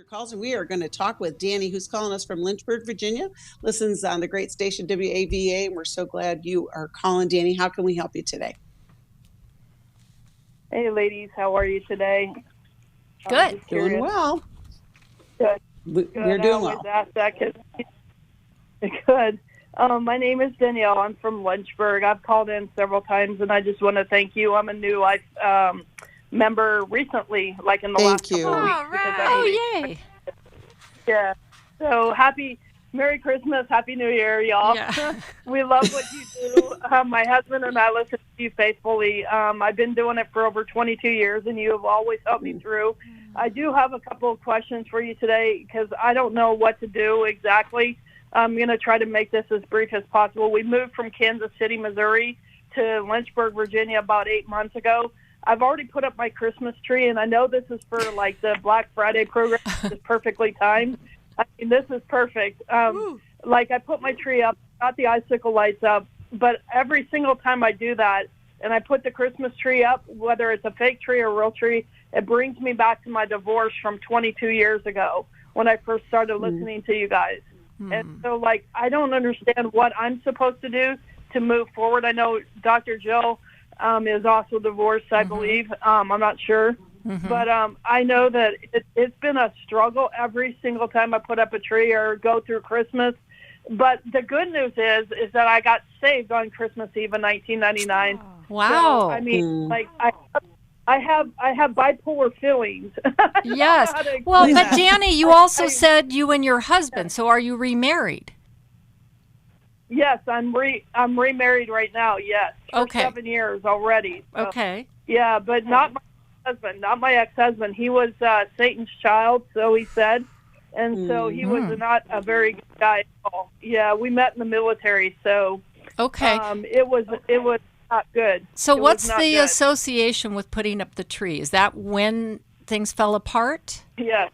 your calls, and we are going to talk with Dani, who's calling us from Lynchburg, Virginia, listens on the great station WAVA, and we're so glad you are calling, Dani. How can we help you today? Hey, ladies, how are you today? Good. Doing well. Good. We're doing well. Ask that 'cause good. My name is Danielle. I'm from Lynchburg. I've called in several times, and I just want to thank you. I'm a new Life member recently, like in the last couple of weeks. All right. Oh, yay. Yeah. So Merry Christmas, Happy New Year, y'all. Yeah. We love what you do. My husband and I listen to you faithfully. I've been doing it for over 22 years, and you have always helped me through. I do have a couple of questions for you today because I don't know what to do exactly. I'm going to try to make this as brief as possible. We moved from Kansas City, Missouri to Lynchburg, Virginia about 8 months ago. I've already put up my Christmas tree, and I know this is for like the Black Friday program. It's perfectly timed. I mean, this is perfect. Like I put my tree up, got the icicle lights up, but every single time I do that and I put the Christmas tree up, whether it's a fake tree or a real tree, it brings me back to my divorce from 22 years ago when I first started listening to you guys. And so, like, I don't understand what I'm supposed to do to move forward. I know Dr. Jill is also divorced, I believe. I'm not sure. But I know that it's been a struggle every single time I put up a tree or go through Christmas. But the good news is that I got saved on Christmas Eve in 1999. Wow. So, I mean, like, I have bipolar feelings. Yes. Well, but Dani, you also said you and your husband. So are you remarried? Yes, I'm remarried right now. Yes, for Okay. 7 years already. So, Okay. Yeah, but not my husband, not my ex-husband. He was Satan's child, so he said, and so he was not a very good guy at all. Yeah, we met in the military, so Okay. It was not good. So It was what's not the good. association with putting up the tree? Is that when things fell apart? Yes.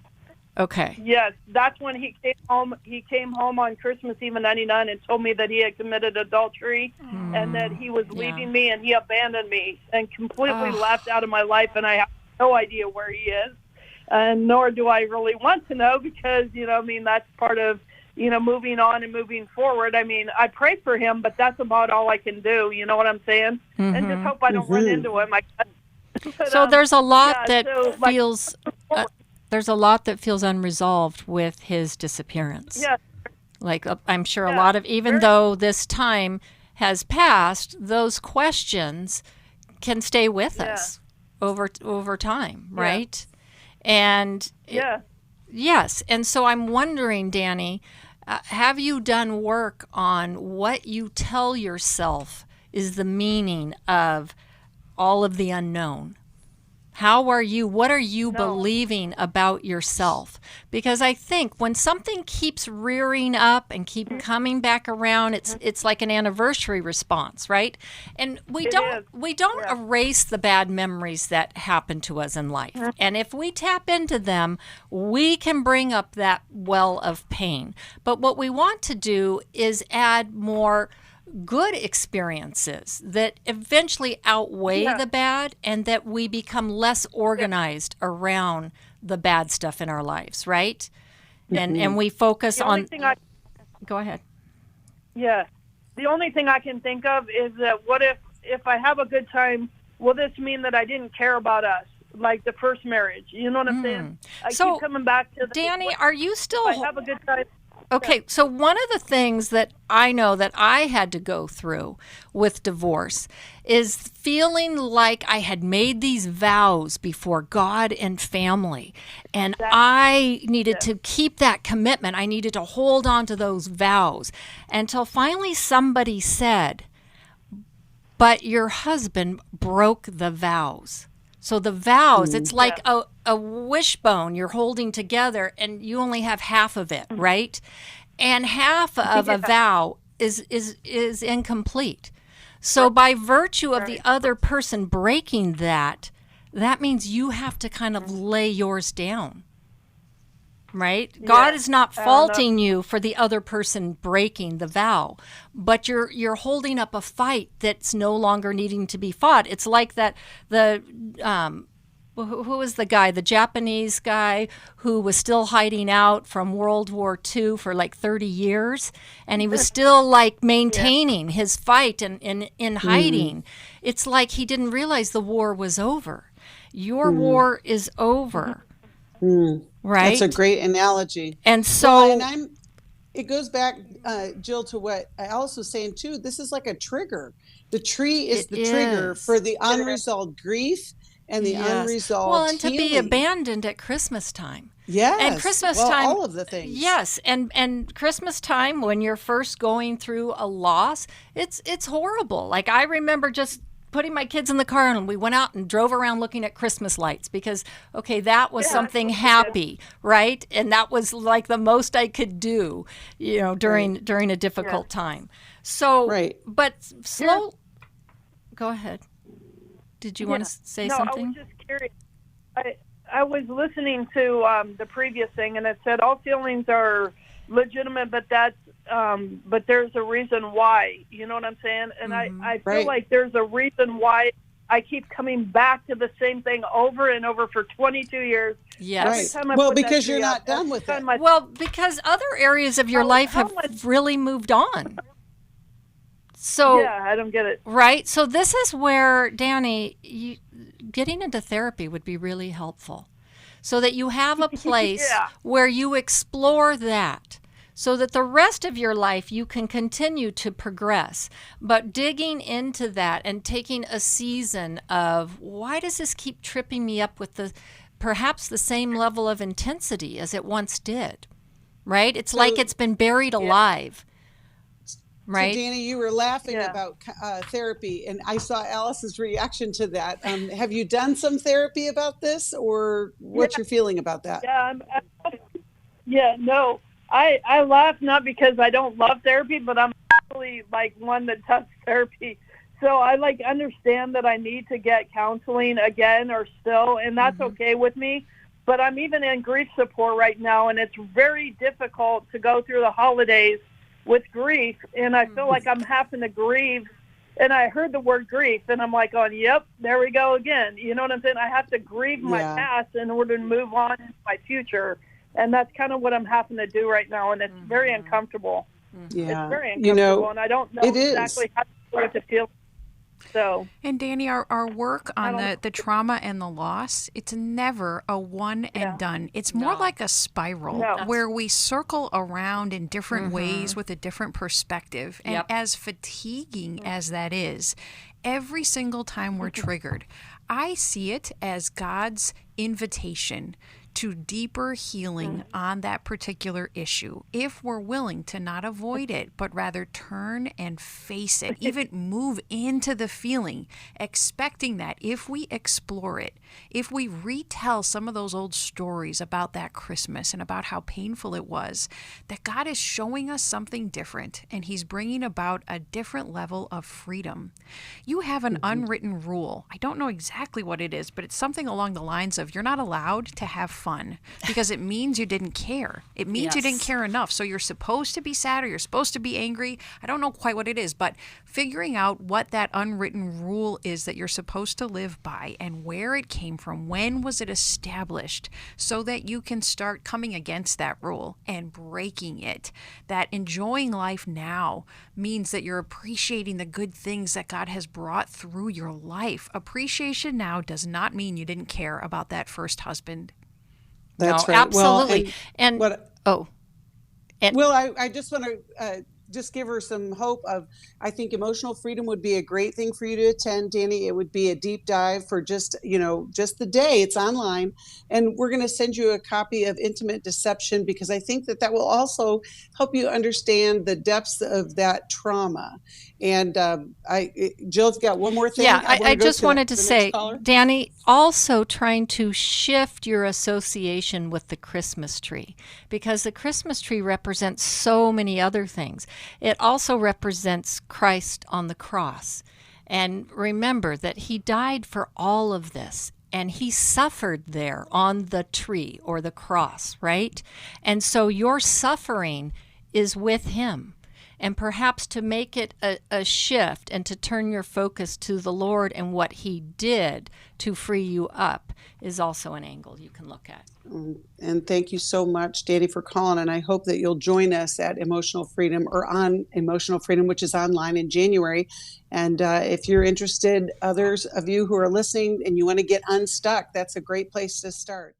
Okay. Yes, that's when he came home. He came home on Christmas Eve in '99 and told me that he had committed adultery and that he was leaving me and he abandoned me and completely left out of my life. And I have no idea where he is, and nor do I really want to know because I mean that's part of moving on and moving forward. I mean, I pray for him, but that's about all I can do. You know what I'm saying? And just hope I don't run into him. But, So there's a lot that like, feels there's a lot that feels unresolved with his disappearance. Yeah. Like I'm sure a lot of, even though this time has passed, those questions can stay with us over time, right? And yes, and so I'm wondering, Dani, have you done work on what you tell yourself is the meaning of all of the unknown? What are you believing about yourself? Because I think when something keeps rearing up and keep coming back around, it's like an anniversary response, right? And we don't erase the bad memories that happen to us in life. And if we tap into them, we can bring up that well of pain. But what we want to do is add more good experiences that eventually outweigh the bad, and that we become less organized around the bad stuff in our lives, right? And we focus on. Go ahead. Yeah, the only thing I can think of is that what if I have a good time, will this mean that I didn't care about us, like the first marriage? You know what I'm saying? I keep coming back to Dani, are you still? If I have a good time. Okay, so one of the things that I know that I had to go through with divorce is feeling like I had made these vows before God and family, and I needed to keep that commitment. I needed to hold on to those vows until finally somebody said, but your husband broke the vows. So the vows, it's like a wishbone you're holding together, and you only have half of it, right? And half of a vow is incomplete. So by virtue of the other person breaking that means you have to kind of lay yours down. Right? Yeah. God is not faulting you for the other person breaking the vow, but you're holding up a fight that's no longer needing to be fought. It's like that who was the guy, the Japanese guy who was still hiding out from World War II for like 30 years, and he was still like maintaining his fight and in hiding. It's like he didn't realize the war was over. Your war is over, right? That's a great analogy. And so, it goes back, Jill, to what Alice was saying too. This is like a trigger. The tree is the trigger for the unresolved grief and the unresolved and to be abandoned at Christmas time. Yes. And Christmas time, all of the things. Yes, and Christmas time when you're first going through a loss, it's horrible. Like I remember just putting my kids in the car and we went out and drove around looking at Christmas lights because that was something happy, right? And that was like the most I could do, during a difficult time. So, but go ahead. Did you want to say something? I was just curious. I was listening to the previous thing, and it said all feelings are legitimate, but but there's a reason why. You know what I'm saying? And I feel like there's a reason why I keep coming back to the same thing over and over for 22 years. Yes. Well, because you're not done with it. Well, because other areas of your life have really moved on. So I don't get it. Right. So this is where, Dani, getting into therapy would be really helpful, so that you have a place where you explore that, so that the rest of your life you can continue to progress. But digging into that and taking a season of, why does this keep tripping me up with perhaps the same level of intensity as it once did, right? It's like it's been buried alive. Right. So, Dani, you were laughing about therapy, and I saw Alice's reaction to that. Have you done some therapy about this, or what's your feeling about that? No. I laugh not because I don't love therapy, but I'm actually like one that does therapy. So I understand that I need to get counseling again or still, and that's okay with me. But I'm even in grief support right now, and it's very difficult to go through the holidays with grief, and I feel like I'm having to grieve. And I heard the word grief, and I'm like, yep, there we go again. You know what I'm saying? I have to grieve my past in order to move on to my future. And that's kind of what I'm having to do right now, and it's very uncomfortable. Yeah. It's very uncomfortable, and I don't know exactly how to do it to feel. So, and Dani, our work on the trauma and the loss, it's never a one and done. It's more like a spiral where we circle around in different ways with a different perspective. And as fatiguing as that is, every single time we're triggered, I see it as God's invitation to deeper healing on that particular issue, if we're willing to not avoid it, but rather turn and face it, even move into the feeling, expecting that if we explore it, if we retell some of those old stories about that Christmas and about how painful it was, that God is showing us something different, and He's bringing about a different level of freedom. You have an unwritten rule. I don't know exactly what it is, but it's something along the lines of, you're not allowed to have fun because it means you didn't care. It means you didn't care enough. So you're supposed to be sad, or you're supposed to be angry. I don't know quite what it is, but figuring out what that unwritten rule is that you're supposed to live by and where it came from, when was it established, so that you can start coming against that rule and breaking it. That enjoying life now means that you're appreciating the good things that God has brought through your life. Appreciation now does not mean you didn't care about that first husband. That's right. Absolutely. Well, I just want to just give her some hope of, I think Emotional Freedom would be a great thing for you to attend, Dani. It would be a deep dive for just the day. It's online. And we're going to send you a copy of Intimate Deception, because I think that will also help you understand the depths of that trauma. And Jill's got one more thing. Yeah, I just wanted to say, Dani, also trying to shift your association with the Christmas tree, because the Christmas tree represents so many other things. It also represents Christ on the cross. And remember that He died for all of this, and He suffered there on the tree or the cross, right? And so your suffering is with Him. and perhaps to make it a shift and to turn your focus to the Lord and what He did to free you up is also an angle you can look at. And thank you so much, Dani, for calling. And I hope that you'll join us at Emotional Freedom, or on Emotional Freedom, which is online in January. And if you're interested, others of you who are listening and you want to get unstuck, that's a great place to start.